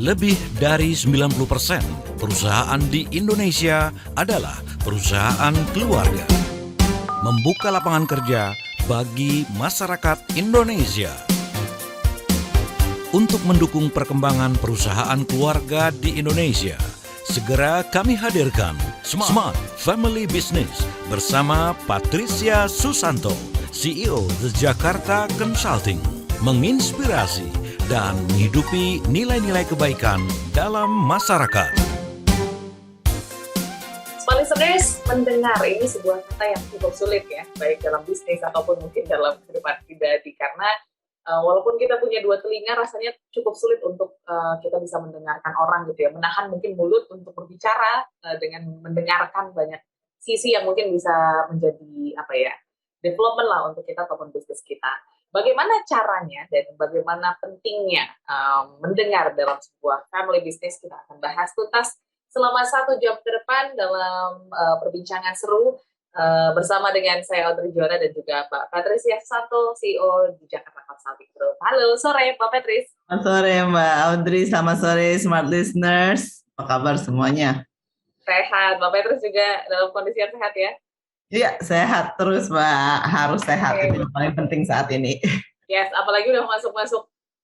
Lebih dari 90% perusahaan di Indonesia adalah perusahaan keluarga. Membuka lapangan kerja bagi masyarakat Indonesia. Untuk mendukung perkembangan perusahaan keluarga di Indonesia, segera kami hadirkan Smart Family Business bersama Patricia Susanto, CEO The Jakarta Consulting, menginspirasi dan menghidupi nilai-nilai kebaikan dalam masyarakat. Listeners, mendengar ini sebuah kata yang cukup sulit ya, baik dalam bisnis ataupun mungkin dalam kehidupan pribadi, karena walaupun kita punya dua telinga, rasanya cukup sulit untuk kita bisa mendengarkan orang gitu ya, menahan mungkin mulut untuk berbicara dengan mendengarkan banyak sisi yang mungkin bisa menjadi development lah untuk kita ataupun bisnis kita. Bagaimana caranya dan bagaimana pentingnya mendengar dalam sebuah family business, kita akan bahas tuntas selama 1 jam ke depan dalam perbincangan seru bersama dengan saya Audrey Juara dan juga Mbak Patricia Susanto, CEO di Jakarta Consulting Group. Halo sore Mbak Patris. Selamat sore Mbak Audrey, selamat sore Smart Listeners. Apa kabar semuanya? Sehat, Mbak Patris juga dalam kondisi yang sehat ya? Iya, sehat terus Mbak, harus sehat, itu yang paling penting saat ini. Yes, apalagi udah masuk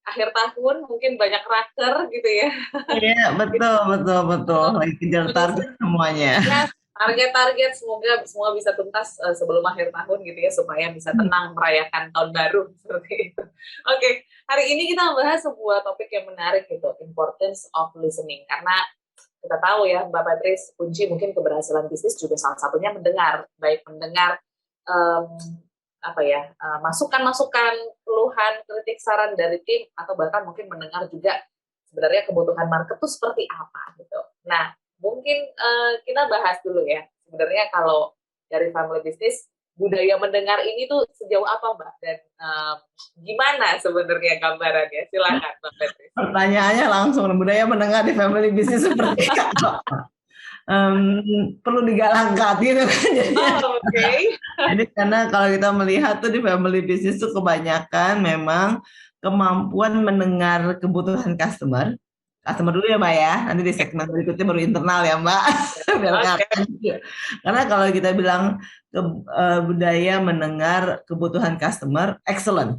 akhir tahun, mungkin banyak raker gitu ya. Iya, betul. Lagi kejar target semuanya. Ya, target semoga bisa tuntas sebelum akhir tahun gitu ya, supaya bisa tenang merayakan tahun baru seperti itu. Oke, hari ini kita membahas sebuah topik yang menarik gitu, importance of listening. Karena kita tahu ya, Mbak Patris, kunci mungkin keberhasilan bisnis juga salah satunya mendengar, baik mendengar masukan-masukan, keluhan, kritik, saran dari tim, atau bahkan mungkin mendengar juga sebenarnya kebutuhan market itu seperti apa gitu. Nah, mungkin kita bahas dulu ya, sebenarnya kalau dari family business, budaya mendengar ini tuh sejauh apa Mbak? Dan gimana sebenarnya gambarannya? Silakan Mbak Patris. Pertanyaannya langsung, budaya mendengar di family business seperti apa? Perlu digalangkan gitu kan. Jadi karena kalau kita melihat tuh di family business tuh kebanyakan memang kemampuan mendengar kebutuhan customer dulu ya Mbak ya, nanti di segmen berikutnya baru internal ya Mbak. Karena kalau kita bilang budaya mendengar kebutuhan customer excellent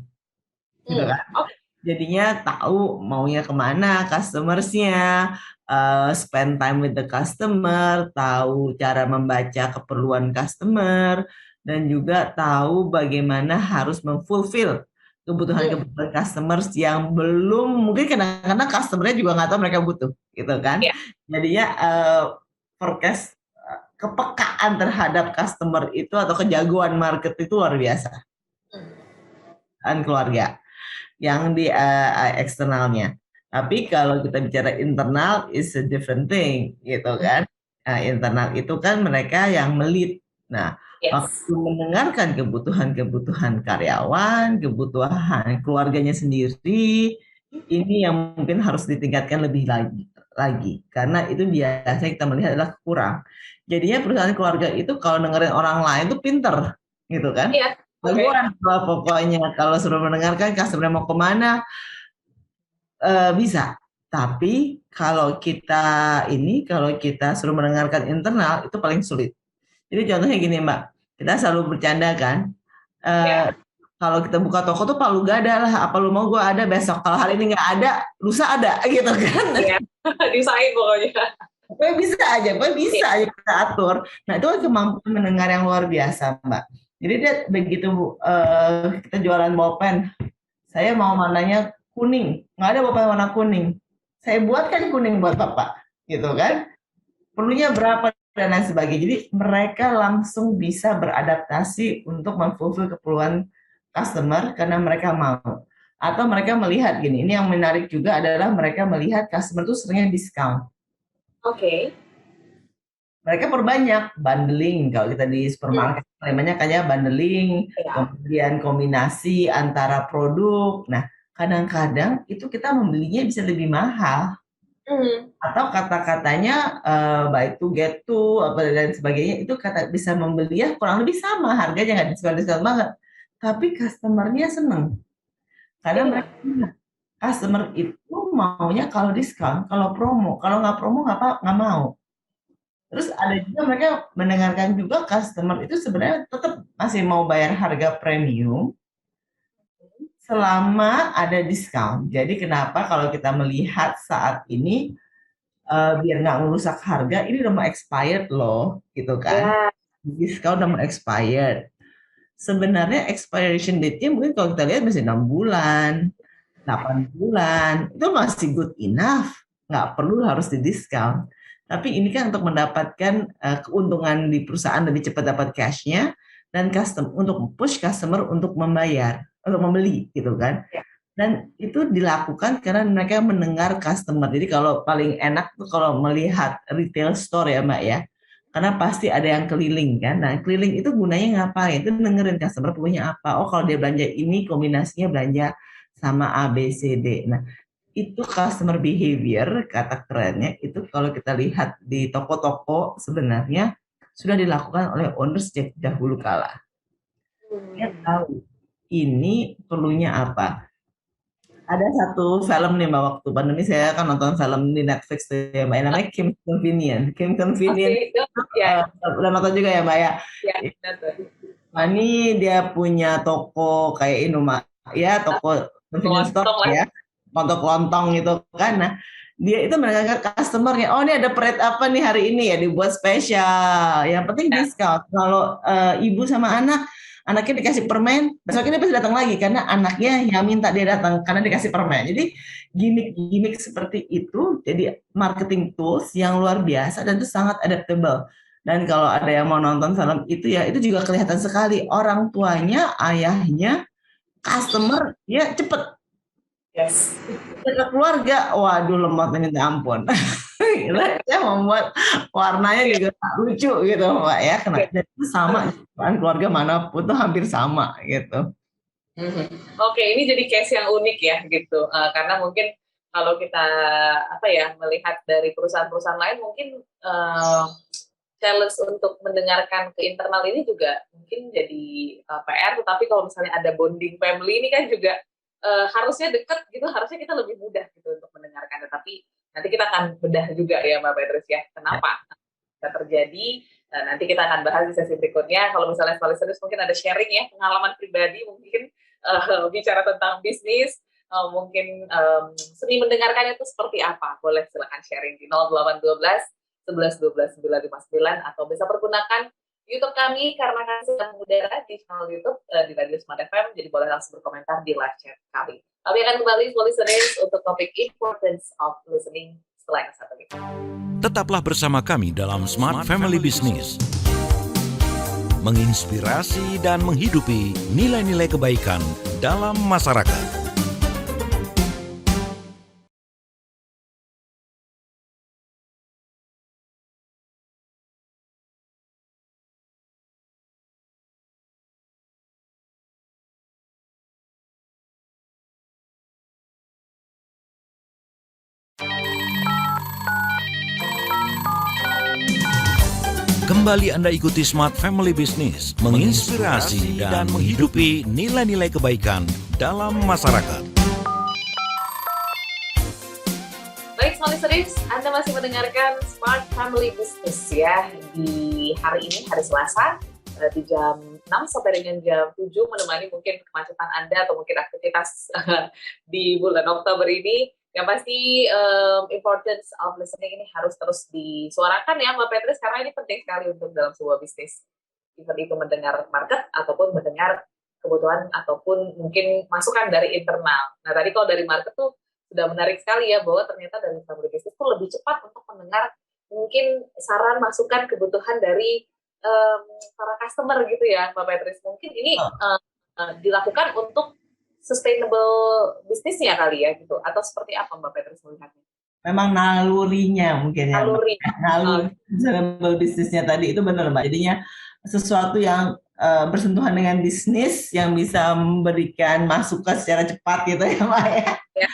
gitu kan. Jadinya tahu maunya kemana customersnya, spend time with the customer, tahu cara membaca keperluan customer, dan juga tahu bagaimana harus memfulfill kebutuhan customers yang belum, mungkin kadang-kadang customernya juga nggak tahu mereka butuh, gitu kan. Jadinya forecast kepekaan terhadap customer itu atau kejagoan market itu luar biasa. Dan keluarga yang di eksternalnya. Tapi kalau kita bicara internal is a different thing gitu kan. Internal itu kan mereka yang melit. Nah, waktu mendengarkan kebutuhan karyawan, kebutuhan keluarganya sendiri, ini yang mungkin harus ditingkatkan lebih lagi. Karena itu biasanya kita melihat adalah kurang. Jadinya perusahaan keluarga itu kalau dengerin orang lain itu pinter gitu kan. Jagoan pokoknya kalau suruh mendengarkan customer mau kemana bisa, tapi kalau kita suruh mendengarkan internal itu paling sulit. Jadi contohnya gini Mbak, kita selalu bercanda kan, kalau kita buka toko tuh palu gada lah, apa lu mau gue ada besok, kalau hari ini nggak ada lusa ada gitu kan. Diusahain pokoknya. Bisa aja kita atur. Nah itu kemampuan mendengar yang luar biasa Mbak. Jadi dia begitu kita jualan bolpen, saya mau warnanya kuning, nggak ada bolpen warna kuning, saya buatkan kuning buat Bapak, gitu kan? Perlunya berapa dan lain sebagainya. Jadi mereka langsung bisa beradaptasi untuk memfulfill keperluan customer karena mereka mau. Atau mereka melihat gini, ini yang menarik juga adalah mereka melihat customer itu seringnya diskon. Mereka perbanyak bundling, kalau kita di supermarket namanya kayak bundling, kemudian kombinasi antara produk. Nah, kadang-kadang itu kita membelinya bisa lebih mahal. Atau kata-katanya buy to get to apa dan sebagainya, itu bisa membelinya kurang lebih sama, harganya nggak diskon banget. Tapi customernya seneng. Karena mereka customer itu maunya kalau diskon, kalau promo, kalau nggak promo nggak mau. Terus ada juga mereka mendengarkan juga customer itu sebenarnya tetap masih mau bayar harga premium selama ada diskon. Jadi kenapa kalau kita melihat saat ini biar nggak merusak harga, ini udah mau expired loh, gitu kan? Ya, Diskon udah mau expired. Sebenarnya expiration date-nya mungkin kalau kita lihat masih 6 bulan, 8 bulan, itu masih good enough, nggak perlu harus didiskon. Tapi ini kan untuk mendapatkan keuntungan di perusahaan lebih cepat dapat cash-nya dan custom untuk push customer untuk membayar, untuk membeli gitu kan. ya. Dan itu dilakukan karena mereka mendengar customer. Jadi kalau paling enak tuh kalau melihat retail store ya Mbak ya, karena pasti ada yang keliling kan. Nah keliling itu gunanya ngapain? Itu dengerin customer punya apa. Oh kalau dia belanja ini kombinasinya belanja sama A, B, C, D. Nah itu customer behavior kata kerennya itu kalau kita lihat di toko-toko sebenarnya sudah dilakukan oleh owners sejak dahulu kala. Dia tahu ini perlunya apa. Ada satu film nih Mbak, waktu pandemi saya kan nonton film di Netflix tuh ya Mbak, namanya Kim Convenient. Kim Convenient, Oke, ya, udah nonton juga ya Mbak ya? ya, betul. Nah, ini dia punya toko kayak Inuma, ya toko convenience store Lontong lah. ya, untuk lontong gitu kan. Nah, dia itu mendengarkan customernya, oh ini ada parade apa nih hari ini ya, dibuat spesial. Yang penting Ya. diskon. Kalau ibu sama anaknya dikasih permen, besok ini pasti datang lagi karena anaknya yang minta dia datang karena dikasih permen. Jadi gimmick-gimmick seperti itu jadi marketing tools yang luar biasa dan itu sangat adaptable. Dan kalau ada yang mau nonton film itu ya itu juga kelihatan sekali orang tuanya, ayahnya, customer ya cepet. Yes. Ke keluarga, waduh lemotnya minta ampun. Ya membuat warnanya juga lucu gitu Mbak ya. Karena itu sama keluarga manapun tuh hampir sama gitu. Oke, ini jadi case yang unik ya gitu. Karena mungkin kalau kita melihat dari perusahaan-perusahaan lain mungkin challenge untuk mendengarkan ke internal ini juga mungkin jadi PR. Tetapi kalau misalnya ada bonding family ini kan juga harusnya dekat gitu, harusnya kita lebih mudah gitu untuk mendengarkan. Tetapi nanti kita akan bedah juga ya Mbak Petrus ya, kenapa bisa terjadi. Nanti kita akan bahas di sesi berikutnya. Kalau misalnya serius mungkin ada sharing ya, pengalaman pribadi mungkin bicara tentang bisnis, mungkin seni mendengarkannya itu seperti apa. Boleh silakan sharing di 0812 11 12 959 atau bisa pergunakan YouTube kami karena kami sedang mengudara di channel YouTube di Radio Smart FM, jadi boleh langsung berkomentar di live chat kami. Kami akan kembali listeners untuk topik importance of listening setelah yang satu ini. Tetaplah bersama kami dalam Smart Family Business. Menginspirasi dan menghidupi nilai-nilai kebaikan dalam masyarakat. Kembali Anda ikuti Smart Family Business, menginspirasi dan menghidupi nilai-nilai kebaikan dalam masyarakat. Baik, Smart Listeners, Anda masih mendengarkan Smart Family Business ya. Di hari ini, hari Selasa, di jam 6 sampai dengan jam 7 menemani mungkin kemacetan Anda atau mungkin aktivitas di bulan Oktober ini. Yang pasti importance of listening ini harus terus disuarakan ya Mbak Petrus, karena ini penting sekali untuk dalam sebuah bisnis. Even itu mendengar market ataupun mendengar kebutuhan ataupun mungkin masukan dari internal. Nah tadi kalau dari market tuh sudah menarik sekali ya, bahwa ternyata dari family business tuh lebih cepat untuk mendengar mungkin saran, masukan, kebutuhan dari para customer gitu ya Mbak Petrus. Mungkin ini dilakukan untuk sustainable bisnisnya kali ya gitu, atau seperti apa Mbak Petrus melihatnya? Memang nalurinya mungkin ya. Naluri sustainable bisnisnya tadi itu benar Mbak. Jadinya sesuatu yang bersentuhan dengan bisnis yang bisa memberikan masukan secara cepat gitu ya Mbak ya. Ya.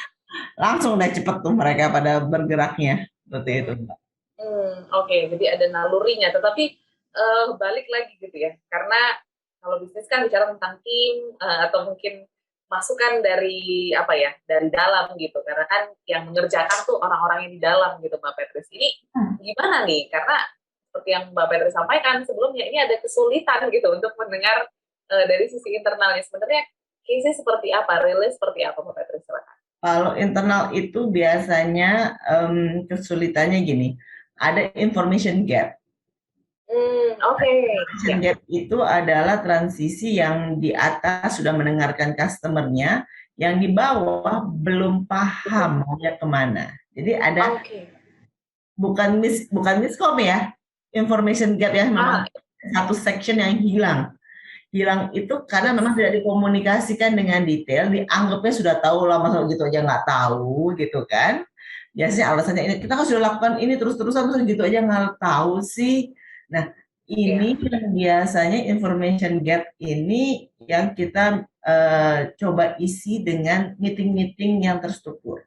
Langsung udah cepat tuh mereka pada bergeraknya seperti itu Mbak. Oke, jadi ada nalurinya, tetapi balik lagi gitu ya, karena kalau bisnis kan bicara tentang tim atau mungkin masukan dari apa ya, dari dalam gitu, karena kan yang mengerjakan tuh orang-orang yang di dalam gitu Mbak Petris. Ini gimana nih, karena seperti yang Mbak Petris sampaikan sebelumnya, ini ada kesulitan gitu untuk mendengar dari sisi internalnya. Sebenarnya case-nya seperti apa, realnya seperti apa Mbak Petris? Kalau internal itu biasanya kesulitannya gini, ada information gap. Information gap itu adalah transisi yang di atas sudah mendengarkan customernya, yang di bawah belum paham maunya kemana. Jadi ada bukan miskom ya, information gap ya, memang satu section yang hilang. Hilang itu karena memang tidak dikomunikasikan dengan detail, dianggapnya sudah tahu lah, masa gitu aja nggak tahu gitu kan. Biasanya alasannya ini, kita kan sudah lakukan ini terus-terusan, terus gitu aja nggak tahu sih. Nah, ini yang biasanya information gap ini yang kita coba isi dengan meeting-meeting yang terstruktur.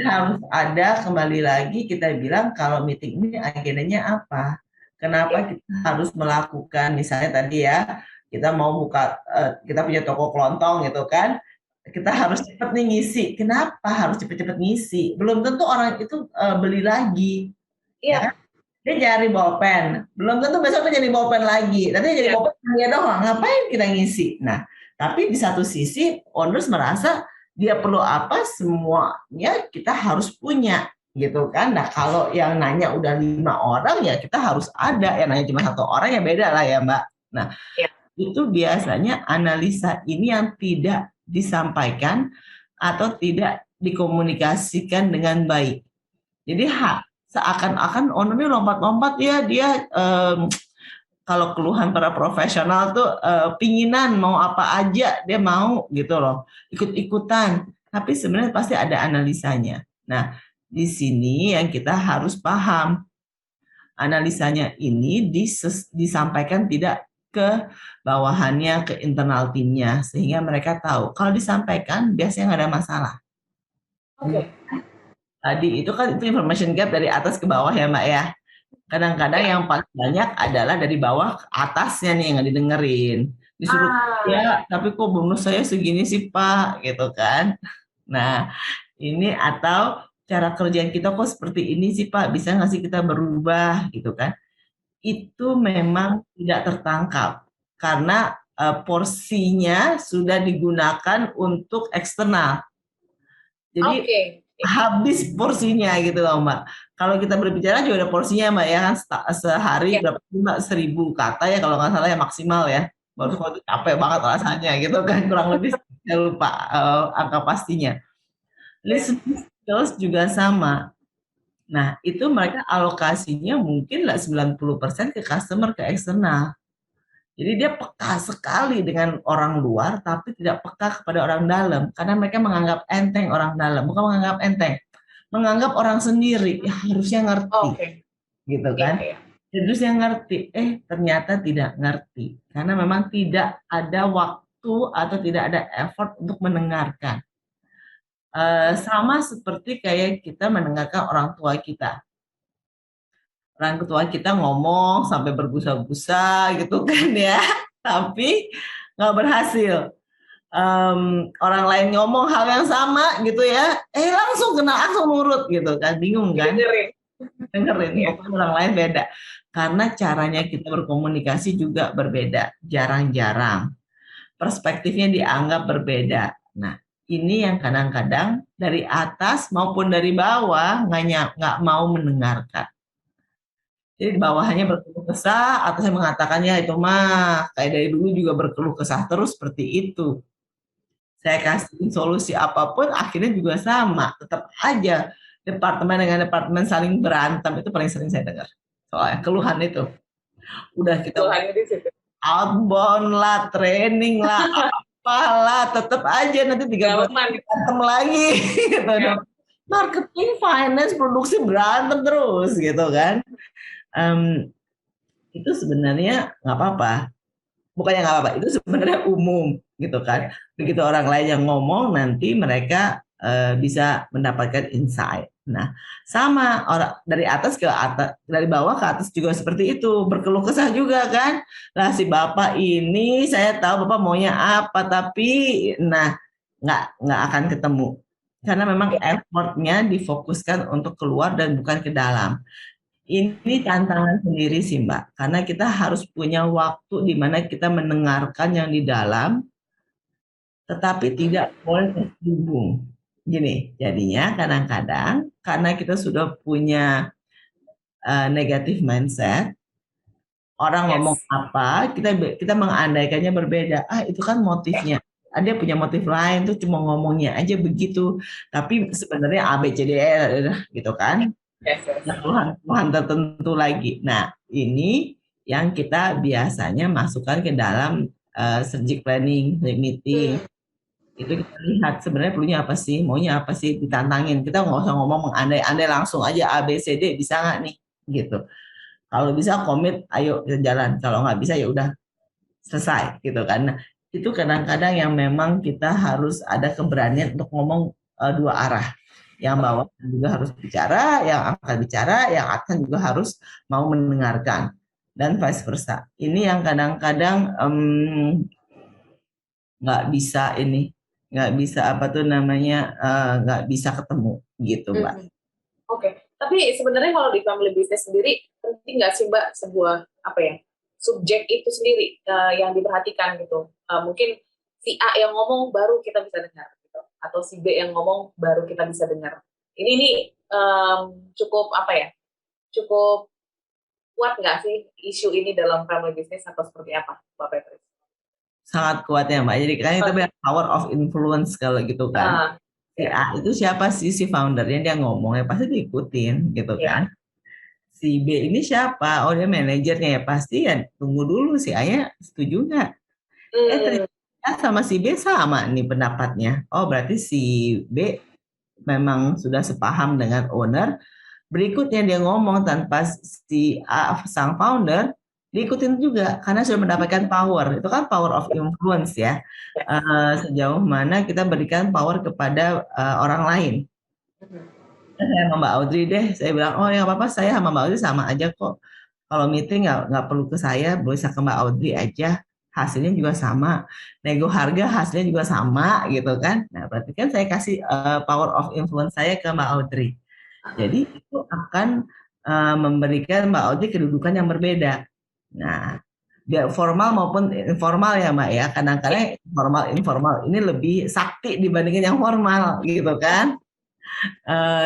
Harus ada, kembali lagi kita bilang kalau meeting ini agendanya apa. Kenapa kita harus melakukan, misalnya tadi ya, kita mau buka, kita punya toko kelontong gitu kan, kita harus cepat nih ngisi. Kenapa harus cepat-cepat ngisi? Belum tentu orang itu beli lagi. Ya kan? Dia cari bolpen, belum tentu besok dia jadi bolpen lagi. Tapi jadi bolpen dia doang, ngapain kita ngisi? Nah, tapi di satu sisi owners merasa dia perlu apa, semuanya kita harus punya gitu kan. Nah, kalau yang nanya udah 5 orang ya kita harus ada, yang nanya cuma 1 orang ya beda lah ya Mbak. Nah, itu biasanya analisa ini yang tidak disampaikan atau tidak dikomunikasikan dengan baik. Jadi seakan-akan ownernya lompat-lompat ya, dia kalau keluhan para profesional tuh pinginan mau apa aja dia mau gitu loh, ikut-ikutan, tapi sebenarnya pasti ada analisanya. Nah, di sini yang kita harus paham, analisanya ini disampaikan tidak ke bawahannya, ke internal timnya, sehingga mereka tahu kalau disampaikan biasanya nggak ada masalah. Tadi itu kan itu information gap dari atas ke bawah ya Mbak ya. Kadang-kadang yang paling banyak adalah dari bawah ke atasnya nih yang didengerin. Disuruh, ya tapi kok bonus saya segini sih Pak, gitu kan. Nah, ini atau cara kerjaan kita kok seperti ini sih Pak, bisa nggak sih kita berubah gitu kan. Itu memang tidak tertangkap karena porsinya sudah digunakan untuk eksternal. Jadi habis porsinya gitu loh Mbak. Kalau kita berbicara juga ada porsinya Mbak ya kan, sehari berapa 1.000 kata ya kalau nggak salah ya maksimal ya. Baru itu capek banget rasanya gitu kan, kurang lebih saya lupa angka pastinya. Listening skills juga sama. Nah, itu mereka alokasinya mungkin lah 90% ke customer, ke eksternal. Jadi dia peka sekali dengan orang luar, tapi tidak peka kepada orang dalam. Karena mereka menganggap enteng orang dalam, bukan menganggap enteng. Menganggap orang sendiri, ya harusnya ngerti. Gitu kan. Harusnya ngerti, ternyata tidak ngerti. Karena memang tidak ada waktu atau tidak ada effort untuk mendengarkan. Sama seperti kayak kita mendengarkan orang tua kita. Orang tua kita ngomong sampai berbusa-busa gitu kan ya, tapi nggak berhasil. Orang lain ngomong hal yang sama gitu ya, langsung nurut gitu kan, bingung kan? Dengerin, orang lain beda. Karena caranya kita berkomunikasi juga berbeda, jarang-jarang. Perspektifnya dianggap berbeda. Nah, ini yang kadang-kadang dari atas maupun dari bawah nggak mau mendengarkan. Jadi bawahannya berkeluh kesah, atasnya mengatakannya itu mah kayak dari dulu juga berkeluh kesah terus seperti itu. Saya kasih solusi apapun akhirnya juga sama, tetap aja departemen dengan departemen saling berantem, itu paling sering saya dengar. Soalnya keluhan itu. Udah kita outbound lah, training lah, apalah, tetap aja nanti 3 bulan berantem lagi gitu. Marketing, finance, produksi berantem terus gitu kan. Itu sebenarnya nggak apa-apa, bukannya nggak apa-apa, itu sebenarnya umum gitu kan. Begitu orang lain yang ngomong nanti mereka bisa mendapatkan insight. Nah, sama orang dari atas ke atas, dari bawah ke atas juga seperti itu, berkeluh kesah juga kan. Lah si bapak ini saya tahu bapak maunya apa, tapi nah nggak akan ketemu karena memang effortnya difokuskan untuk keluar dan bukan ke dalam. Ini tantangan sendiri sih Mbak, karena kita harus punya waktu di mana kita mendengarkan yang di dalam, tetapi tidak boleh tersinggung. Gini, jadinya kadang-kadang karena kita sudah punya negative mindset, orang ngomong Yes. apa, kita mengandaikannya berbeda. Ah, itu kan motifnya. Dia punya motif lain tuh cuma ngomongnya aja begitu. Tapi sebenarnya A B C D E gitu kan. Yes, yes. Keluhan tertentu lagi. Nah, ini yang kita biasanya masukkan ke dalam strategic planning, meeting. Itu kita lihat sebenarnya perlunya apa sih, maunya apa sih, ditantangin. Kita nggak usah ngomong mengandai-andai, langsung aja A B C D, bisa nggak nih gitu. Kalau bisa komit, ayo kita jalan. Kalau nggak bisa ya udah selesai gitu kan. Nah, itu kadang-kadang yang memang kita harus ada keberanian untuk ngomong dua arah. Yang bawah juga harus bicara, yang akan bicara, yang akan juga harus mau mendengarkan dan vice versa. Ini yang kadang-kadang nggak bisa ini, nggak bisa apa tuh namanya, nggak bisa ketemu gitu Mbak. Oke, tapi sebenarnya kalau di family business sendiri penting nggak sih Mbak sebuah apa ya subjek itu sendiri yang diperhatikan gitu? Mungkin si A yang ngomong baru kita bisa dengar gitu, atau si B yang ngomong baru kita bisa dengar. Ini cukup apa ya? Cukup kuat nggak sih isu ini dalam family business atau seperti apa, Mbak Petri? Sangat kuat ya Mbak. Jadi kan itu power of influence kalau gitu kan. Si Ya, A itu siapa sih si foundernya, dia ngomong ya pasti diikutin gitu ya. kan. Si B ini siapa? Oh dia manajernya, ya pasti ya tunggu dulu si A-nya setuju nggak? Ternyata sama si B sama nih pendapatnya. Oh berarti si B memang sudah sepaham dengan owner. Berikutnya dia ngomong tanpa si A, sang founder diikutin juga karena sudah mendapatkan power. Itu kan power of influence ya. Sejauh mana kita berikan power kepada orang lain. Saya sama Mbak Audrey deh, saya bilang, oh ya apa-apa, saya sama Mbak Audrey sama aja kok. Kalau meeting nggak perlu ke saya, bisa ke Mbak Audrey aja. Hasilnya juga sama. Nego harga hasilnya juga sama gitu kan. Nah berarti kan saya kasih power of influence saya ke Mbak Audrey. Jadi itu akan memberikan Mbak Audrey kedudukan yang berbeda. Nah, biar formal maupun informal ya Mbak ya. Kadang-kadang formal informal ini lebih sakti dibandingin yang formal gitu kan.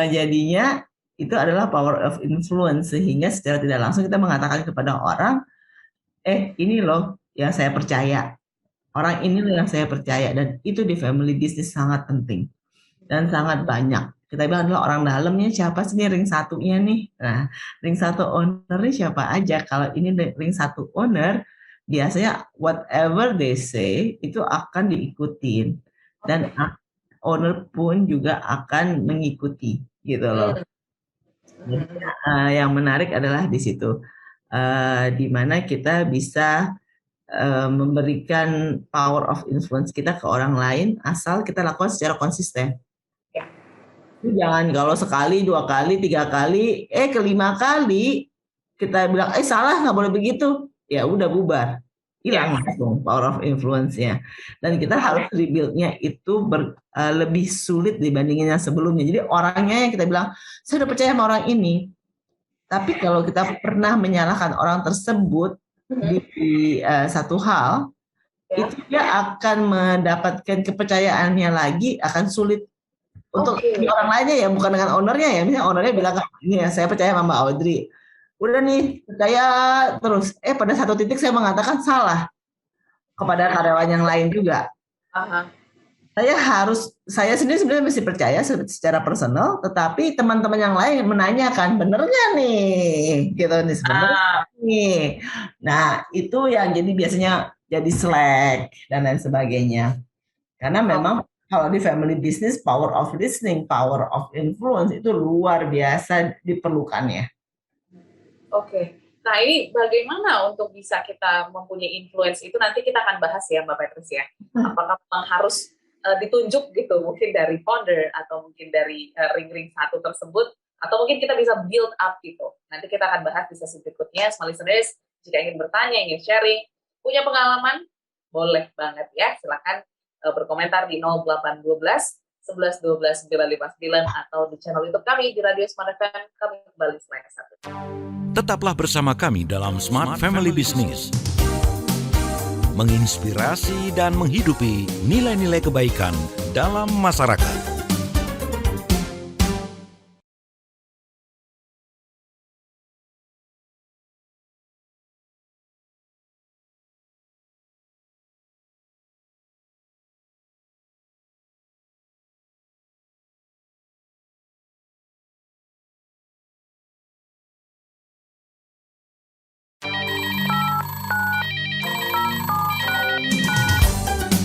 Jadinya itu adalah power of influence sehingga secara tidak langsung kita mengatakan kepada orang, ini loh yang saya percaya, orang ini loh yang saya percaya, dan itu di family business sangat penting dan sangat banyak. Kita bilang adalah orang dalamnya siapa sih nih, ring satunya nih. Nah, ring satu ownernya siapa aja. Kalau ini ring satu owner, biasanya whatever they say itu akan diikutin dan owner pun juga akan mengikuti gitu loh. Jadi, yang menarik adalah di situ, di mana kita bisa memberikan power of influence kita ke orang lain asal kita lakukan secara konsisten. Jangan kalau sekali, dua kali, tiga kali, kelima kali kita bilang salah nggak boleh begitu, ya udah bubar, hilang langsung power of influence-nya. Dan kita harus rebuild-nya itu lebih sulit dibandingin yang sebelumnya. Jadi orangnya yang kita bilang saya udah percaya sama orang ini, tapi kalau kita pernah menyalahkan orang tersebut di satu hal, itu dia akan mendapatkan kepercayaannya lagi akan sulit untuk orang lainnya ya, bukan dengan ownernya ya. Misalnya ownernya bilang ini ya saya percaya sama Mbak Audrey, udah nih percaya terus, pada satu titik saya mengatakan salah kepada karyawan yang lain juga. Saya sendiri sebenarnya mesti percaya secara personal, tetapi teman-teman yang lain menanyakan bener nggak nih, gitu nih sebenarnya nih. Nah itu yang jadi biasanya jadi slack dan lain sebagainya. Karena memang kalau di family business power of listening, power of influence itu luar biasa diperlukannya. Oke. Nah, ini bagaimana untuk bisa kita mempunyai influence itu nanti kita akan bahas ya Mbak Petrus ya. Apakah memang harus ditunjuk gitu, mungkin dari founder atau mungkin dari ring-ring satu tersebut, atau mungkin kita bisa build up gitu. Nanti kita akan bahas di sesi berikutnya. Small listeners, jika ingin bertanya, ingin sharing, punya pengalaman, boleh banget ya. Silakan berkomentar di 0812 11 12 959 atau di channel YouTube kami di Radio Smart FM. Kami kembali setelah satu. Tetaplah bersama kami dalam Smart Family Business. Menginspirasi dan menghidupi nilai-nilai kebaikan dalam masyarakat.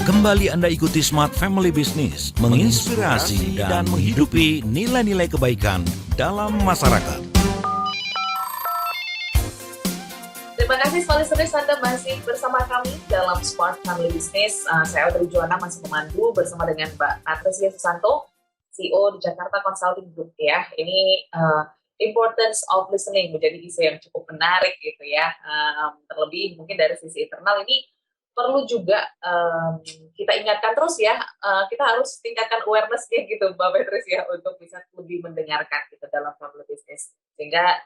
Kembali Anda ikuti Smart Family Business, menginspirasi dan menghidupi nilai-nilai kebaikan dalam masyarakat. Terima kasih Smart Listeners, Anda masih bersama kami dalam Smart Family Business. Saya Audrey Joanna masih memandu bersama dengan Mbak Patricia Susanto, CEO di Jakarta Consulting Group ya. Ini importance of listening menjadi isu yang cukup menarik gitu ya. Terlebih mungkin dari sisi internal ini perlu juga kita ingatkan terus ya, kita harus tingkatkan awareness-nya gitu Mbak Patricia untuk bisa lebih mendengarkan gitu dalam family business, sehingga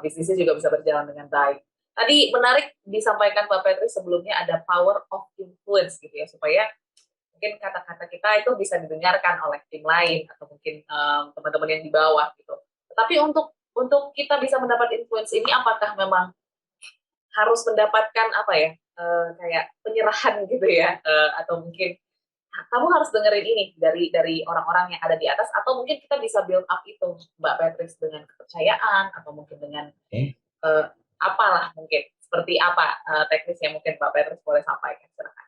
bisnisnya juga bisa berjalan dengan baik. Tadi menarik disampaikan Mbak Patricia sebelumnya ada power of influence gitu ya, supaya mungkin kata-kata kita itu bisa didengarkan oleh tim lain atau mungkin teman-teman yang di bawah gitu. Tapi untuk kita bisa mendapat influence ini, apakah memang harus mendapatkan apa ya, kayak penyerahan gitu ya, atau mungkin kamu harus dengerin ini dari orang-orang yang ada di atas, atau mungkin kita bisa build up itu Mbak Patrice dengan kepercayaan atau mungkin dengan apalah mungkin seperti apa teknisnya, mungkin Mbak Patrice boleh sampaikan, silakan.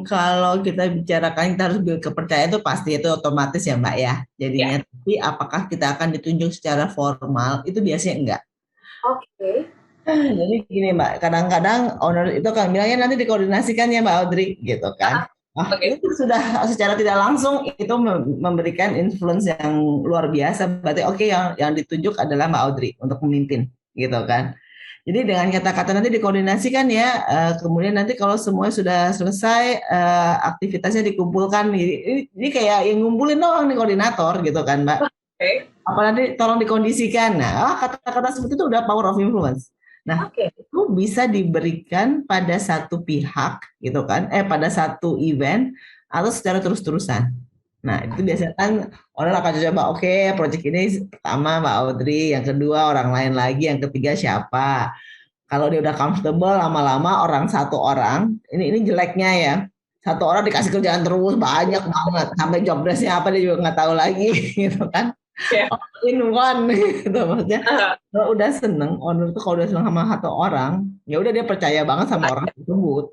Kalau kita bicarakan kita harus build kepercayaan, itu pasti, itu otomatis ya Mbak ya jadinya. Tapi apakah kita akan ditunjuk secara formal, itu biasanya enggak. Oke. Jadi gini Mbak, kadang-kadang owner itu kan bilangnya nanti dikoordinasikan ya Mbak Audrey gitu kan. Itu sudah secara tidak langsung itu memberikan influence yang luar biasa. Berarti yang ditunjuk adalah Mbak Audrey untuk memimpin gitu kan. Jadi dengan kata-kata nanti dikoordinasikan ya, kemudian nanti kalau semua sudah selesai, aktivitasnya dikumpulkan. Ini kayak yang ngumpulin doang nih, koordinator gitu kan Mbak. Apa nanti tolong dikondisikan. Nah, kata-kata seperti itu udah power of influence. Nah, itu bisa diberikan pada satu pihak gitu kan, pada satu event atau secara terus-terusan. Nah, itu biasanya kan orang akan coba, project ini pertama Mbak Audrey, yang kedua orang lain lagi, yang ketiga siapa. Kalau dia udah comfortable, lama-lama satu orang, ini jeleknya ya, satu orang dikasih kerjaan terus banyak banget, sampai job desk-nya apa dia juga nggak tahu lagi gitu kan. In one gitu maksudnya. Kalau udah seneng, owner tuh kalau udah seneng sama satu orang, ya udah dia percaya banget sama orang tersebut.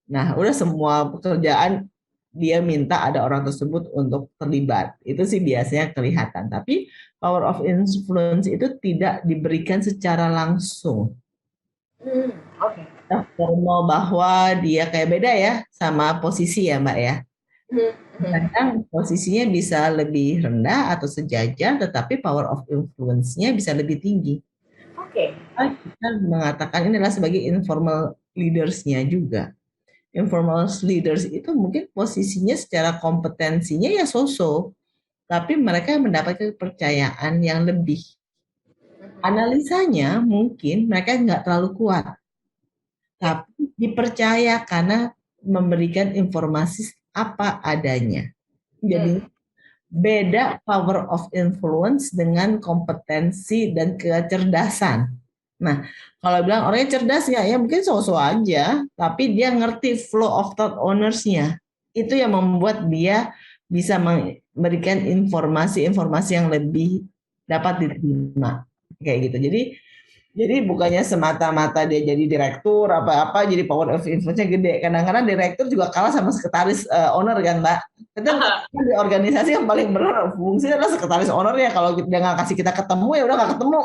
Nah, udah semua pekerjaan dia minta ada orang tersebut untuk terlibat. Itu sih biasanya kelihatan. Tapi power of influence itu tidak diberikan secara langsung. Formal bahwa dia kayak beda ya sama posisi ya Mbak ya. Kadang posisinya bisa lebih rendah atau sejajar, tetapi power of influence-nya bisa lebih tinggi. Kita mengatakan ini adalah sebagai informal leaders-nya juga. Informal leaders itu mungkin posisinya secara kompetensinya ya so-so, tapi mereka mendapatkan kepercayaan yang lebih. Analisanya mungkin mereka nggak terlalu kuat, tapi dipercaya karena memberikan informasi apa adanya. Jadi beda power of influence dengan kompetensi dan kecerdasan. Nah, kalau bilang orangnya cerdas nggak ya mungkin so-so aja, tapi dia ngerti flow of thought ownersnya. Itu yang membuat dia bisa memberikan informasi-informasi yang lebih dapat diterima kayak gitu. Jadi bukannya semata-mata dia jadi direktur apa-apa jadi power of influence-nya gede. Kadang-kadang direktur juga kalah sama sekretaris owner kan Mbak. Kita di organisasi yang paling benar fungsinya adalah sekretaris owner ya. Kalau dia nggak kasih kita ketemu ya udah nggak ketemu.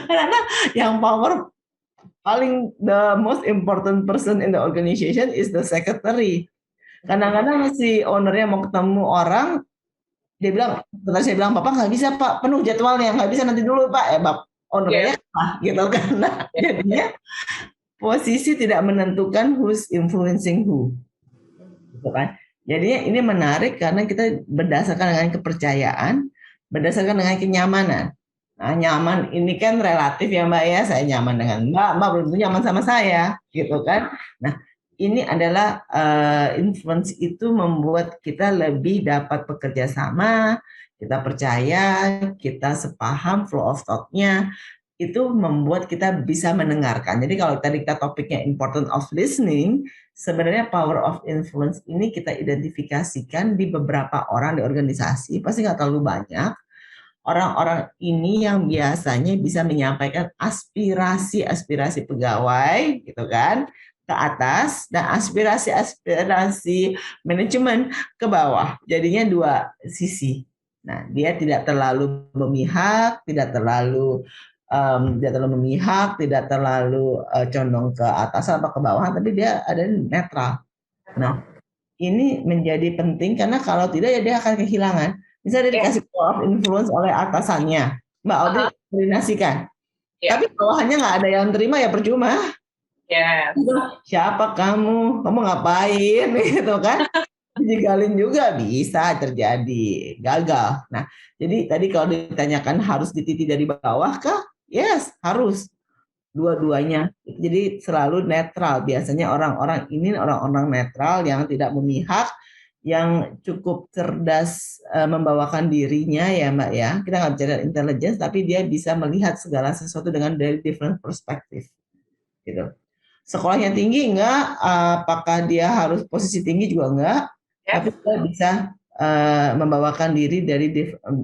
Karena yang power paling the most important person in the organization is the secretary. Kadang-kadang si ownernya mau ketemu orang, dia bilang, tadi saya bilang, Bapak nggak bisa Pak, penuh jadwalnya, nggak bisa nanti dulu Pak. Bapak ownernya gitu kan. Nah, jadinya posisi tidak menentukan who's influencing who, gitu kan. Jadinya ini menarik karena kita berdasarkan dengan kepercayaan, berdasarkan dengan kenyamanan. Nah, nyaman ini kan relatif ya Mbak ya. Saya nyaman dengan Mbak belum tentu nyaman sama saya, gitu kan. Nah, ini adalah influence itu membuat kita lebih dapat bekerja sama, kita percaya, kita sepaham flow of thought-nya, itu membuat kita bisa mendengarkan. Jadi kalau tadi kita topiknya important of listening, sebenarnya power of influence ini kita identifikasikan di beberapa orang di organisasi, pasti nggak terlalu banyak. Orang-orang ini yang biasanya bisa menyampaikan aspirasi-aspirasi pegawai, gitu kan, ke atas, dan aspirasi-aspirasi manajemen ke bawah. Jadinya dua sisi. Nah, dia tidak terlalu memihak, tidak terlalu memihak, tidak terlalu condong ke atas atau ke bawah, tapi dia ada netral. Nah, ini menjadi penting karena kalau tidak ya dia akan kehilangan. Misalnya dia dikasih power of influence oleh atasannya, Mbak Audrey koordinasikan. Tapi bawahannya nggak ada yang terima ya percuma. Siapa kamu? Kamu ngapain? Gitu kan? Digalin juga bisa terjadi gagal. Nah, jadi tadi kalau ditanyakan harus dititi dari bawah kah? Yes, harus dua-duanya. Jadi selalu netral. Biasanya orang-orang ini orang-orang netral yang tidak memihak, yang cukup cerdas membawakan dirinya ya Mbak ya. Kita nggak bicara intelligence, tapi dia bisa melihat segala sesuatu dengan dari different perspektif. Gitu. Sekolahnya tinggi enggak? Apakah dia harus posisi tinggi juga enggak? Tapi dia bisa membawakan diri dari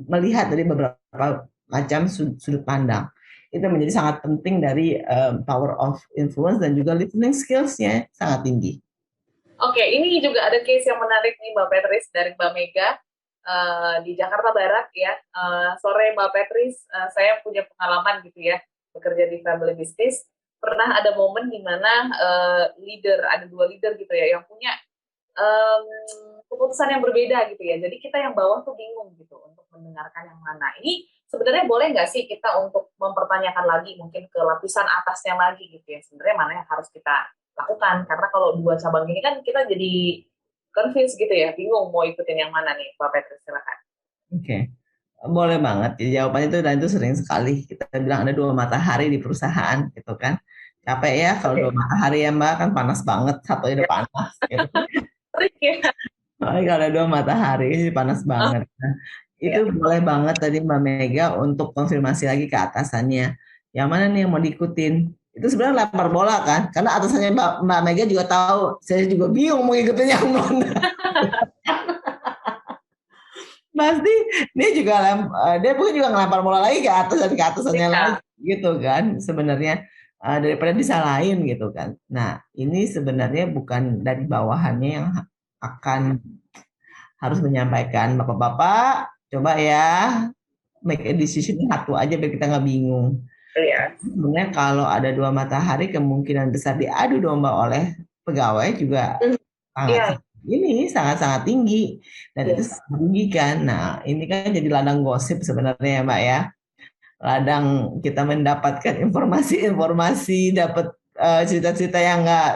melihat dari beberapa macam sudut pandang. Itu menjadi sangat penting dari power of influence dan juga listening skills-nya sangat tinggi. Oke, ini juga ada case yang menarik nih Mbak Petris dari Mbak Mega di Jakarta Barat ya. Sore Mbak Petris, saya punya pengalaman gitu ya, bekerja di family business. Pernah ada momen di mana ada dua leader gitu ya, yang punya keputusan yang berbeda gitu ya. Jadi kita yang bawah tuh bingung gitu untuk mendengarkan yang mana. Ini sebenarnya boleh nggak sih kita untuk mempertanyakan lagi mungkin ke lapisan atasnya lagi gitu ya. Sebenarnya mana yang harus kita lakukan, karena kalau dua cabang ini kan kita jadi confused gitu ya, bingung mau ikutin yang mana nih, Pak Petrus, silakan. Oke, boleh banget. Jadi jawabannya itu, dan itu sering sekali kita bilang ada dua matahari di perusahaan gitu kan. Capek ya kalau dua matahari ya Mbak, kan panas banget, satu itu panas. Gitu. Kalau ada dua matahari panas banget. Nah, itu boleh banget tadi Mbak Mega untuk konfirmasi lagi ke atasannya. Yang mana nih yang mau diikutin? Itu sebenarnya lempar bola kan, karena atasannya Mbak Mega juga tahu, saya juga bingung mau ngikutin yang mana. Pasti dia pun juga ngelempar bola lagi ke atas dan ke atasannya lagi gitu kan, sebenarnya daripada disalahin gitu kan. Nah, ini sebenarnya bukan dari bawahannya yang akan harus menyampaikan, Bapak-bapak coba ya make a decision satu aja biar kita nggak bingung. Sebenarnya kalau ada dua matahari kemungkinan besar diadu domba oleh pegawai juga sangat-sangat tinggi dan itu sangat merugikan. Nah, ini kan jadi ladang gosip sebenarnya ya Mbak ya. Ladang kita mendapatkan informasi-informasi, dapat cerita-cerita yang nggak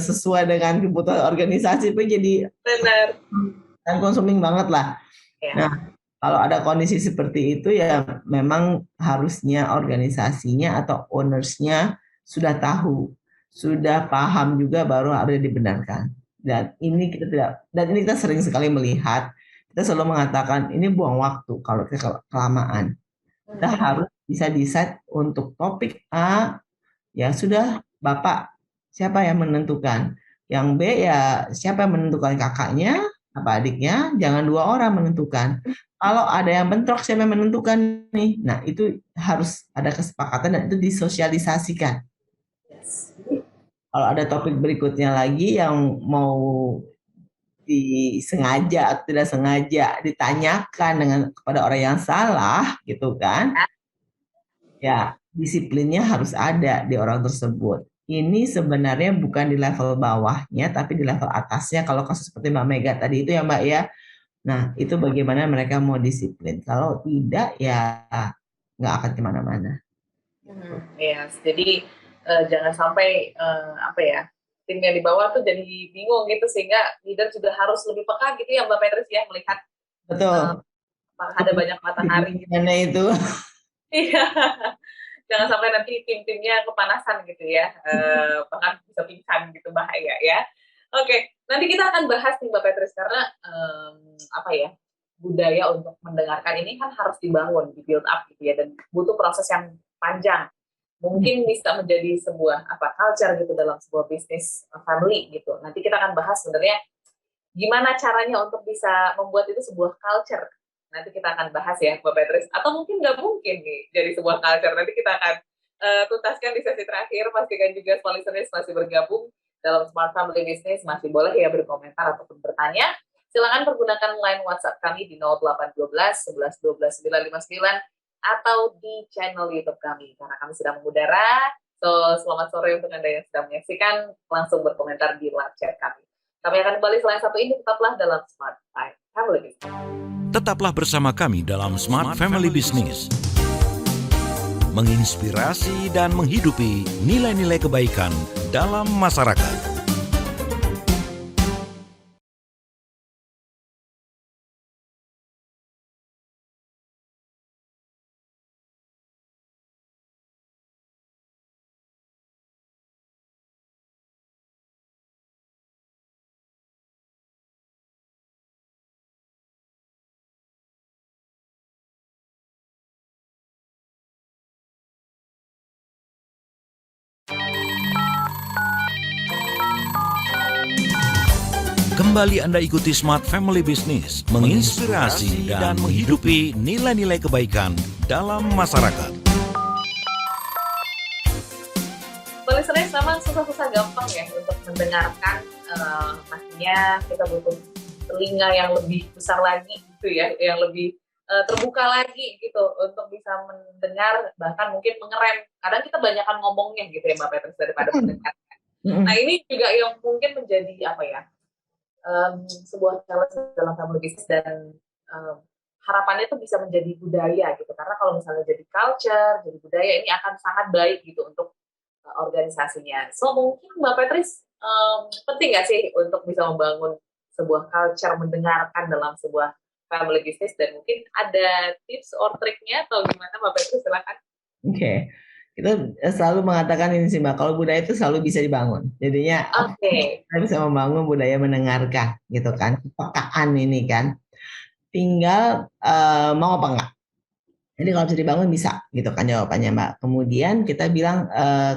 sesuai dengan kebutuhan organisasi, itu jadi benar dan consuming banget lah. Nah, kalau ada kondisi seperti itu ya memang harusnya organisasinya atau ownersnya sudah tahu, sudah paham juga baru harus dibenarkan. Dan ini kita sering sekali melihat, kita selalu mengatakan ini buang waktu kalau kelamaan. Kita harus bisa decide untuk topik A, ya sudah Bapak siapa yang menentukan. Yang B ya siapa yang menentukan, kakaknya apa adiknya, jangan dua orang menentukan. Kalau ada yang bentrok siapa yang menentukan nih. Nah, itu harus ada kesepakatan dan itu disosialisasikan. Kalau ada topik berikutnya lagi yang mau disengaja atau tidak sengaja ditanyakan kepada orang yang salah gitu kan, ya disiplinnya harus ada di orang tersebut. ini sebenarnya bukan di level bawahnya, tapi di level atasnya. Kalau kasus seperti Mbak Mega tadi itu ya Mbak ya. Nah, itu bagaimana mereka mau disiplin. Kalau tidak, ya nggak akan kemana-mana. Ya, jadi jangan sampai apa ya, tim yang di bawah tuh jadi bingung gitu, sehingga leader juga harus lebih peka gitu ya Mbak Petris ya, melihat Betul. ada banyak matahari gitu. Gimana itu? Iya, jangan sampai nanti tim-timnya kepanasan gitu ya, bahkan bisa pingsan gitu, bahaya ya. Oke, nanti kita akan bahas nih Mbak Petris, karena apa ya, budaya untuk mendengarkan ini kan harus dibangun, di-build up gitu ya, dan butuh proses yang panjang. Mungkin bisa menjadi sebuah culture gitu dalam sebuah bisnis family gitu. Nanti kita akan bahas sebenarnya gimana caranya untuk bisa membuat itu sebuah culture. Nanti kita akan bahas ya Mbak Petris. Atau mungkin nggak mungkin nih jadi sebuah culture. Nanti kita akan tuntaskan di sesi terakhir. Pastikan juga semua listeners masih bergabung dalam Smart Family Business. Masih boleh ya berkomentar ataupun bertanya. Silakan pergunakan line WhatsApp kami di 0812 11 12 959 atau di channel YouTube kami. Karena kami sedang mengudara. So, selamat sore untuk Anda yang sedang menyaksikan. Langsung berkomentar di live chat kami. Kami akan kembali selain satu ini, tetaplah dalam Smart Family Business. Tetaplah bersama kami dalam Smart Family Business. Menginspirasi dan menghidupi nilai-nilai kebaikan dalam masyarakat. Kembali Anda ikuti Smart Family Business, menginspirasi dan menghidupi nilai-nilai kebaikan dalam masyarakat. Listeners, memang susah-susah gampang ya untuk mendengarkan. Pastinya kita butuh telinga yang lebih besar lagi gitu ya, yang lebih terbuka lagi gitu untuk bisa mendengar, bahkan mungkin mengerem. Kadang kita banyakkan ngomongnya gitu ya Mbak Petris daripada mendengarkan. Nah ini juga yang mungkin menjadi sebuah challenge dalam family business, dan harapannya itu bisa menjadi budaya gitu, karena kalau misalnya jadi culture, jadi budaya, ini akan sangat baik gitu untuk organisasinya. So mungkin Mbak Petris, penting nggak sih untuk bisa membangun sebuah culture mendengarkan dalam sebuah family business, dan mungkin ada tips or triknya atau gimana Mbak Petris, silakan. Oke. Kita selalu mengatakan ini sih Mbak, kalau budaya itu selalu bisa dibangun. Jadinya kita bisa membangun budaya mendengarkan gitu kan. Kepekaan ini kan. Tinggal mau apa enggak. Jadi kalau bisa dibangun bisa gitu kan jawabannya Mbak. Kemudian kita bilang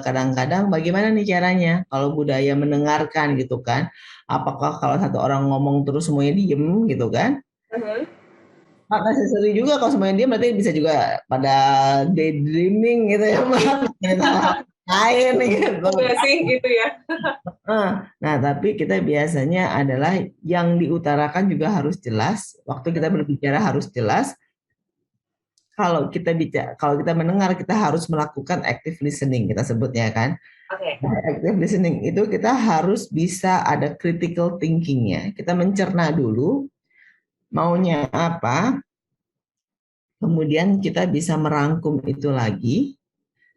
kadang-kadang bagaimana nih caranya kalau budaya mendengarkan gitu kan. Apakah kalau satu orang ngomong terus semuanya diem gitu kan. Nggak necessary juga kalau semuanya dia berarti bisa juga pada daydreaming gitu ya lain gitu. Sih gitu ya. Nah tapi kita biasanya adalah yang diutarakan juga harus jelas. Waktu kita berbicara harus jelas. Kalau kita mendengar, kita harus melakukan active listening, kita sebutnya kan. Active listening itu kita harus bisa ada critical thinking-nya. Kita mencerna dulu maunya apa, kemudian kita bisa merangkum itu lagi,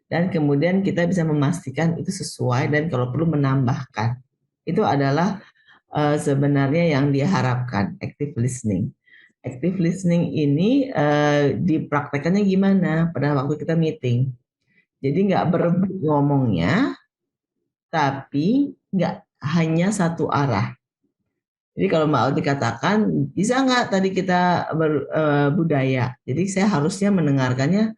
dan kemudian kita bisa memastikan itu sesuai, dan kalau perlu menambahkan. Itu adalah sebenarnya yang diharapkan, active listening. Active listening ini dipraktekannya gimana pada waktu kita meeting. Jadi nggak berebut ngomongnya, tapi nggak hanya satu arah. Jadi kalau Mbak Alti katakan, bisa nggak tadi kita budaya? Jadi saya harusnya mendengarkannya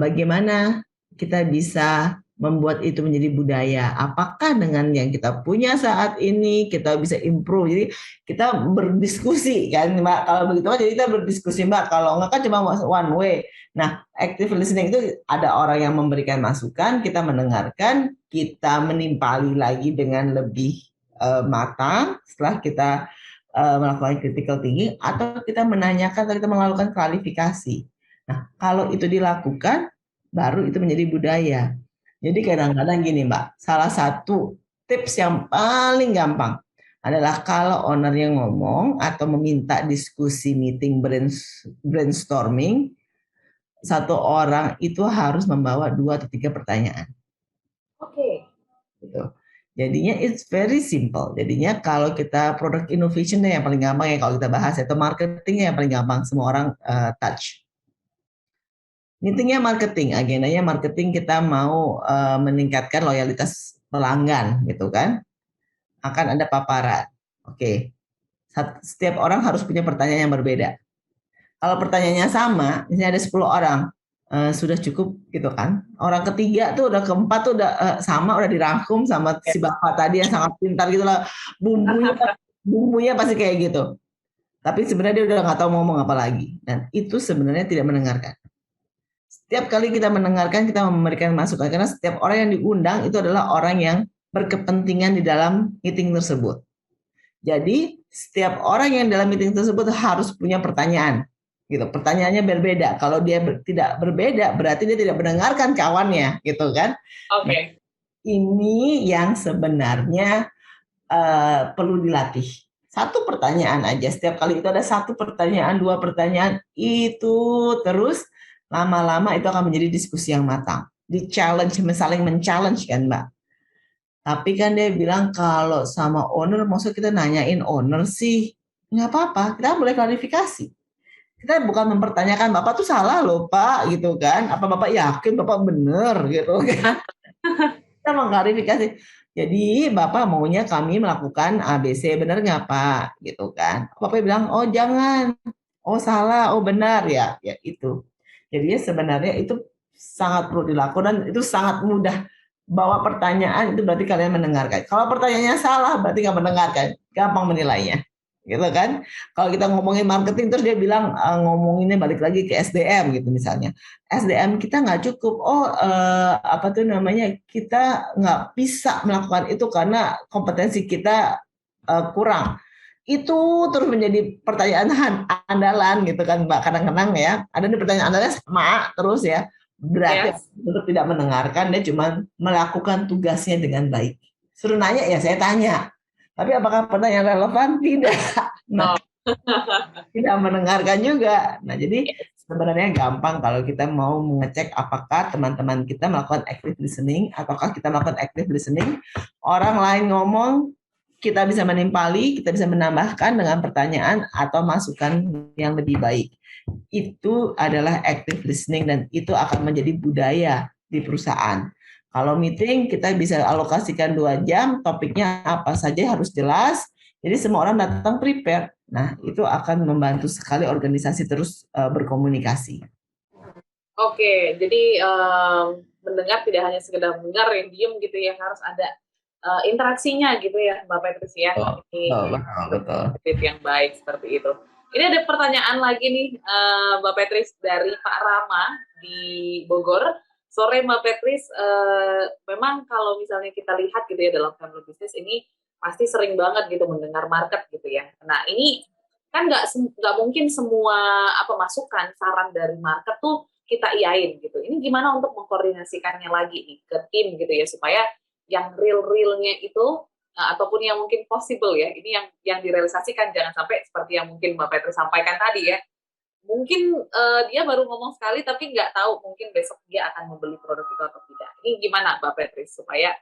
bagaimana kita bisa membuat itu menjadi budaya. Apakah dengan yang kita punya saat ini kita bisa improve? Jadi kita berdiskusi kan Mbak. Kalau begitu jadi kita berdiskusi Mbak. Kalau enggak kan cuma one way. Nah, active listening itu ada orang yang memberikan masukan, kita mendengarkan, kita menimpali lagi dengan lebih matang setelah kita melakukan critical thinking, atau kita menanyakan atau kita melakukan klarifikasi. Nah, kalau itu dilakukan, baru itu menjadi budaya. Jadi kadang-kadang gini Mbak, salah satu tips yang paling gampang adalah kalau ownernya ngomong atau meminta diskusi meeting brainstorming, satu orang itu harus membawa 2 atau 3 pertanyaan. Oke. Gitu. Jadinya it's very simple. Jadinya kalau kita product innovation yang paling gampang ya kalau kita bahas, atau marketing yang paling gampang semua orang touch. Meetingnya marketing, agendanya marketing, kita mau meningkatkan loyalitas pelanggan gitu kan. Akan ada paparan. Oke. Setiap orang harus punya pertanyaan yang berbeda. Kalau pertanyaannya sama, misalnya ada 10 orang, sudah cukup gitu kan. Orang ketiga tuh udah keempat tuh udah sama, udah dirangkum sama si bapak tadi yang sangat pintar gitu lah. Bumbunya pasti kayak gitu. Tapi sebenarnya dia udah nggak tahu mau ngomong apa lagi. Dan itu sebenarnya tidak mendengarkan. Setiap kali kita mendengarkan, kita memberikan masukan. Karena setiap orang yang diundang itu adalah orang yang berkepentingan di dalam meeting tersebut. Jadi setiap orang yang dalam meeting tersebut harus punya pertanyaan. Gitu. Pertanyaannya berbeda. Kalau dia tidak berbeda, berarti dia tidak mendengarkan kawannya, gitu kan? Oke. Nah, ini yang sebenarnya perlu dilatih. Satu pertanyaan aja. Setiap kali itu ada 1 pertanyaan, 2 pertanyaan, itu terus lama-lama itu akan menjadi diskusi yang matang. Di challenge, saling men-challenge kan Mbak. Tapi kan dia bilang kalau sama owner, maksud kita nanyain owner sih, nggak apa-apa, kita boleh klarifikasi. Kita bukan mempertanyakan, Bapak tuh salah loh Pak, gitu kan. Apa Bapak yakin Bapak benar, gitu kan. Kita mengklarifikasi. Jadi Bapak maunya kami melakukan ABC, benar nggak Pak, gitu kan. Bapak bilang, oh jangan, oh salah, oh benar ya, ya itu. Jadi sebenarnya itu sangat perlu dilakukan dan itu sangat mudah. Bawa pertanyaan itu berarti kalian mendengarkan. Kalau pertanyaannya salah berarti nggak mendengarkan. Gampang menilainya, gitu kan? Kalau kita ngomongin marketing terus dia bilang ngomonginnya balik lagi ke SDM gitu misalnya. SDM kita nggak cukup. Apa tuh namanya? Kita nggak bisa melakukan itu karena kompetensi kita kurang. Itu terus menjadi pertanyaan andalan gitu kan Mbak, kadang-kadang ya ada nih pertanyaan andalan sama terus ya, berarti untuk tidak mendengarkan, dia cuma melakukan tugasnya dengan baik. Suruh nanya ya saya tanya, tapi apakah pertanyaan relevan? Tidak. Nah, tidak mendengarkan juga. Nah jadi sebenarnya gampang kalau kita mau mengecek apakah teman-teman kita melakukan active listening ataukah kita melakukan active listening, orang lain ngomong kita bisa menimpali, kita bisa menambahkan dengan pertanyaan atau masukan yang lebih baik. Itu adalah active listening dan itu akan menjadi budaya di perusahaan. Kalau meeting kita bisa alokasikan 2 jam, topiknya apa saja harus jelas, jadi semua orang datang prepare. Nah itu akan membantu sekali organisasi terus berkomunikasi. Oke, jadi mendengar tidak hanya sekedar mendengar yang diem gitu ya, harus ada interaksinya gitu ya Mbak Patrice ya. Betul. Yang baik seperti itu. Ini ada pertanyaan lagi nih Mbak Patrice dari Pak Rama di Bogor. Sore Mbak Patrice, memang kalau misalnya kita lihat gitu ya dalam family business ini pasti sering banget gitu mendengar market gitu ya. Nah ini kan nggak mungkin semua masukan saran dari market tuh kita iyain gitu. Ini gimana untuk mengkoordinasikannya lagi nih ke tim gitu ya supaya yang real-realnya itu ataupun yang mungkin possible ya, ini yang direalisasikan, jangan sampai seperti yang mungkin Mbak Patrice sampaikan tadi ya, mungkin dia baru ngomong sekali tapi nggak tahu mungkin besok dia akan membeli produk itu atau tidak. Ini gimana Mbak Patrice supaya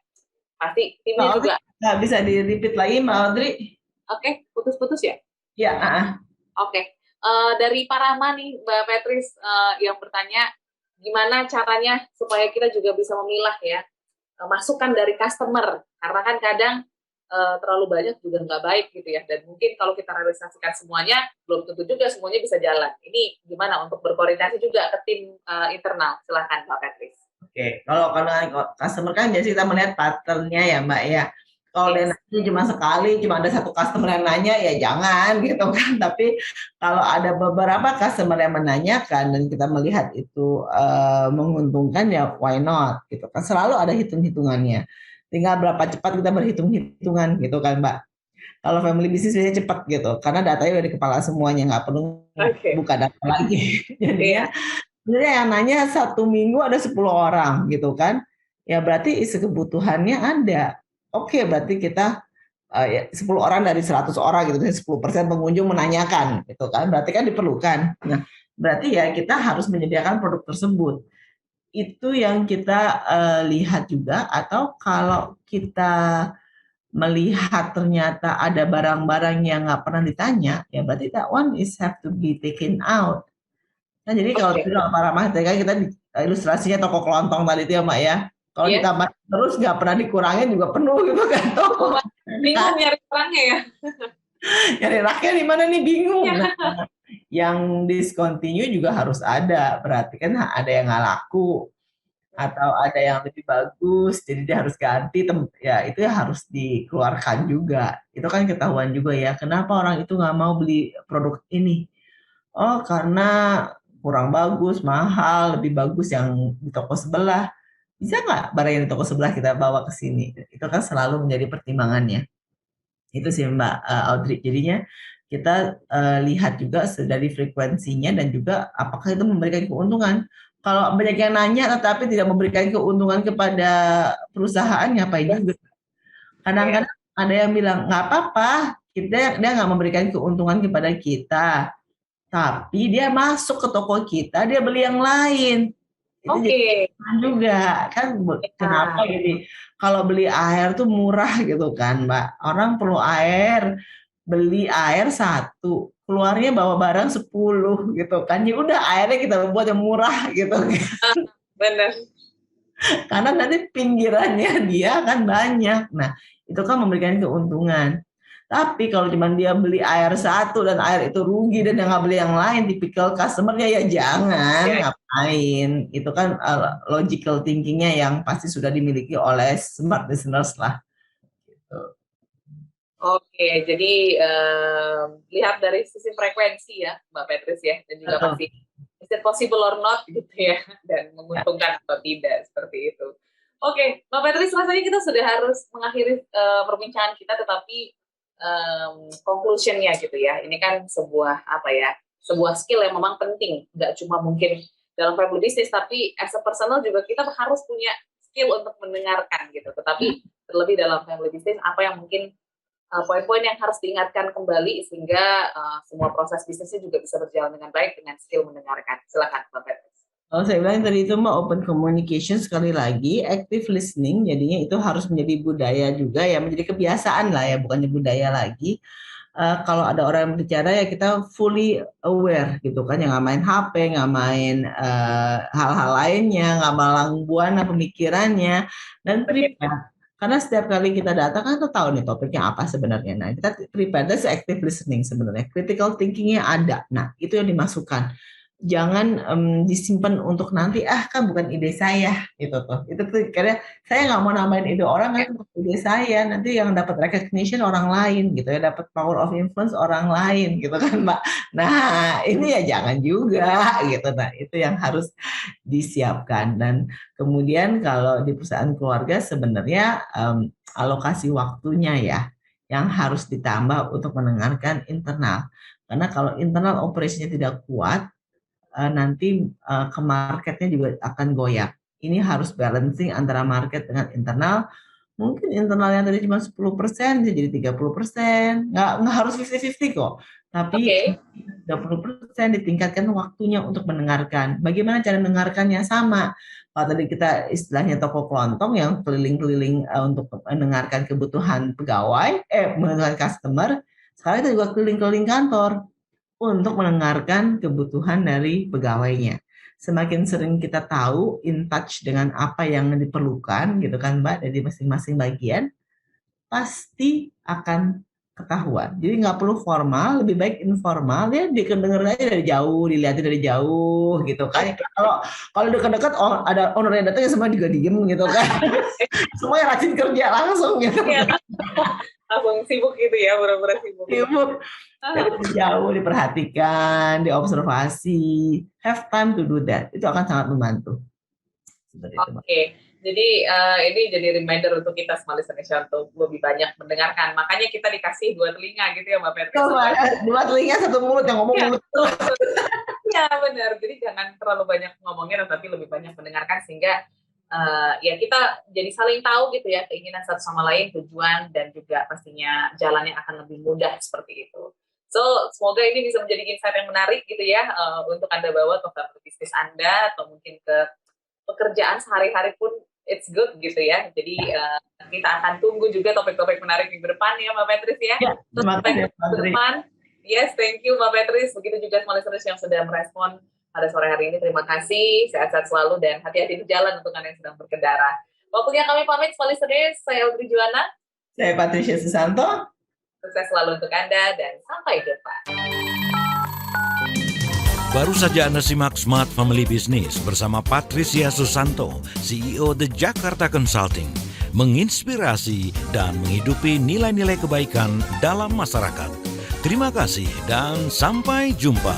pasti timnya juga nggak bisa di-repeat lagi Mbak Audrey? Oke, putus-putus ya? Ya. Oke. Dari Pak Rama nih Mbak Patrice yang bertanya gimana caranya supaya kita juga bisa memilah ya masukan dari customer, karena kan kadang terlalu banyak juga nggak baik gitu ya, dan mungkin kalau kita realisasikan semuanya belum tentu juga semuanya bisa jalan. Ini gimana untuk berkoordinasi juga ke tim internal? Silahkan Mbak Patrice. Oke, kalau customer kan biasanya kita melihat patternnya ya Mbak ya. Kalau dia nanya cuma sekali, cuma ada 1 customer yang nanya, ya jangan gitu kan. Tapi kalau ada beberapa customer yang menanyakan dan kita melihat itu menguntungkan, ya why not gitu kan. Selalu ada hitung-hitungannya. Tinggal berapa cepat kita berhitung-hitungan gitu kan Mbak. Kalau family business biasanya cepat gitu, karena datanya udah di kepala semuanya, nggak perlu buka data lagi. Jadinya sebenarnya yang nanya 1 minggu ada 10 orang gitu kan. ya berarti isi kebutuhannya ada. Oke, berarti kita 10 orang dari 100 orang gitu, 10% pengunjung menanyakan gitu kan, berarti kan diperlukan. Nah, berarti ya kita harus menyediakan produk tersebut. Itu yang kita lihat juga, atau kalau kita melihat ternyata ada barang-barang yang nggak pernah ditanya, ya berarti that one is have to be taken out. Nah, jadi kalau Oke. tidak Pak Ramah, tadi kan kita ilustrasinya toko kelontong tadi itu ya Mbak ya. Kalau Yes. ditambah terus nggak pernah dikurangin juga penuh gitu kan toko. Bingung nyari orangnya ya. Nyari raknya di mana nih, bingung. Iya. Nah, yang discontinue juga harus ada. Berarti kan ada yang nggak laku atau ada yang lebih bagus, jadi dia harus ganti. Ya itu ya harus dikeluarkan juga. Itu kan ketahuan juga ya. Kenapa orang itu nggak mau beli produk ini? Oh, karena kurang bagus, mahal, lebih bagus yang di toko sebelah. Bisa nggak barang yang di toko sebelah kita bawa ke sini? Itu kan selalu menjadi pertimbangannya. Itu sih Mbak Audrey. Jadinya kita lihat juga dari frekuensinya dan juga apakah itu memberikan keuntungan. Kalau banyak yang nanya tetapi tidak memberikan keuntungan kepada perusahaan, ngapain juga? Kadang-kadang ada yang bilang nggak apa-apa, dia nggak memberikan keuntungan kepada kita, tapi dia masuk ke toko kita, dia beli yang lain. Itu jadi juga kan, kenapa jadi kalau beli air tuh murah gitu kan Mbak, orang perlu air, beli air satu, keluarnya bawa barang 10 gitu kan, ya udah airnya kita buat yang murah gitu. Benar. Karena nanti pinggirannya dia kan banyak. Nah, itu kan memberikan keuntungan. Tapi kalau cuma dia beli air satu dan air itu rugi dan dia nggak beli yang lain, tipikal customer-nya ya jangan, ngapain. Itu kan logical thinkingnya yang pasti sudah dimiliki oleh smart listeners lah. Gitu. Oke, jadi lihat dari sisi frekuensi ya, Mbak Petris ya, dan juga pasti is it possible or not gitu ya, dan menguntungkan atau tidak, seperti itu. Oke, Mbak Petris, rasanya kita sudah harus mengakhiri perbincangan kita, tetapi conclusion-nya gitu ya, ini kan sebuah sebuah skill yang memang penting, nggak cuma mungkin dalam family business, tapi as a personal juga kita harus punya skill untuk mendengarkan gitu, tetapi terlebih dalam family business, apa yang mungkin poin-poin yang harus diingatkan kembali sehingga semua proses bisnisnya juga bisa berjalan dengan baik dengan skill mendengarkan. Silakan, Mbak Petris. Kalau saya bilang tadi itu Mbak, open communication, sekali lagi active listening, jadinya itu harus menjadi budaya juga ya, menjadi kebiasaan lah ya, bukannya budaya lagi. Kalau ada orang yang berbicara ya kita fully aware gitu kan, yang nggak main HP, nggak main hal-hal lainnya, nggak malang buana pemikirannya, dan prepare. Karena setiap kali kita datang kan kita tahu nih topiknya apa sebenarnya. Nah, kita prepare, that's active listening sebenarnya. Critical thinkingnya ada. Nah, itu yang dimasukkan. Jangan disimpan untuk nanti, kan bukan ide saya gitu tuh. Itu tuh karena saya nggak mau nambahin ide orang, kan ide saya, nanti yang dapat recognition orang lain gitu ya, dapat power of influence orang lain gitu kan Mbak. Nah, ini ya jangan juga gitu. Nah, itu yang harus disiapkan. Dan kemudian kalau di perusahaan keluarga sebenarnya alokasi waktunya ya yang harus ditambah untuk mendengarkan internal. Karena kalau internal operasinya tidak kuat, nanti ke marketnya juga akan goyah. Ini harus balancing antara market dengan internal. Mungkin internal yang tadi cuma 10% bisa jadi 30%. Nggak harus 50-50 kok. Tapi 30% ditingkatkan waktunya untuk mendengarkan. Bagaimana cara mendengarkannya? Sama. Kalau tadi kita istilahnya toko kelontong yang keliling-keliling untuk mendengarkan kebutuhan pegawai, mendengarkan customer. Sekarang kita juga keliling-keliling kantor untuk mendengarkan kebutuhan dari pegawainya. Semakin sering kita tahu, in touch dengan apa yang diperlukan, gitu kan Mbak, dari masing-masing bagian, pasti akan ketahuan. Jadi nggak perlu formal, lebih baik informal, ya didengar aja dari jauh, dilihatin dari jauh, gitu kan. Kalau dekat-dekat ada owner yang datang, ya semua juga diem, gitu kan. Semuanya rajin kerja langsung, gitu. Langsung sibuk gitu ya, benar-benar sibuk. Dari jauh diperhatikan, diobservasi, have time to do that. Itu akan sangat membantu. Oke. Jadi ini jadi reminder untuk kita semua listener untuk lebih banyak mendengarkan. Makanya kita dikasih 2 telinga gitu ya Mbak Petris. 2 telinga 1 mulut yang ngomong mulut terus. Iya benar. Jadi jangan terlalu banyak ngomongnya, tapi lebih banyak mendengarkan sehingga ya kita jadi saling tahu gitu ya keinginan satu sama lain, tujuan dan juga pastinya jalannya akan lebih mudah seperti itu. So semoga ini bisa menjadi insight yang menarik gitu ya untuk Anda bawa ke family bisnis Anda atau mungkin ke pekerjaan sehari-hari pun it's good gitu ya. Jadi kita akan tunggu juga topik-topik menarik minggu depan ya Mbak Petris ya. Terima kasih Mbak Petris. Yes, thank you Mbak Petris. Begitu juga semua listeners yang sudah merespon pada sore hari ini. Terima kasih, sehat-sehat selalu dan hati-hati di jalan untuk Anda yang sedang berkendara. Waktunya kami pamit semua listeners. Saya Audrey Juwana. Saya Patricia Susanto. Sukses selalu untuk Anda dan sampai jumpa. Baru saja Anda simak Smart Family Business bersama Patricia Susanto, CEO The Jakarta Consulting, menginspirasi dan menghidupi nilai-nilai kebaikan dalam masyarakat. Terima kasih dan sampai jumpa.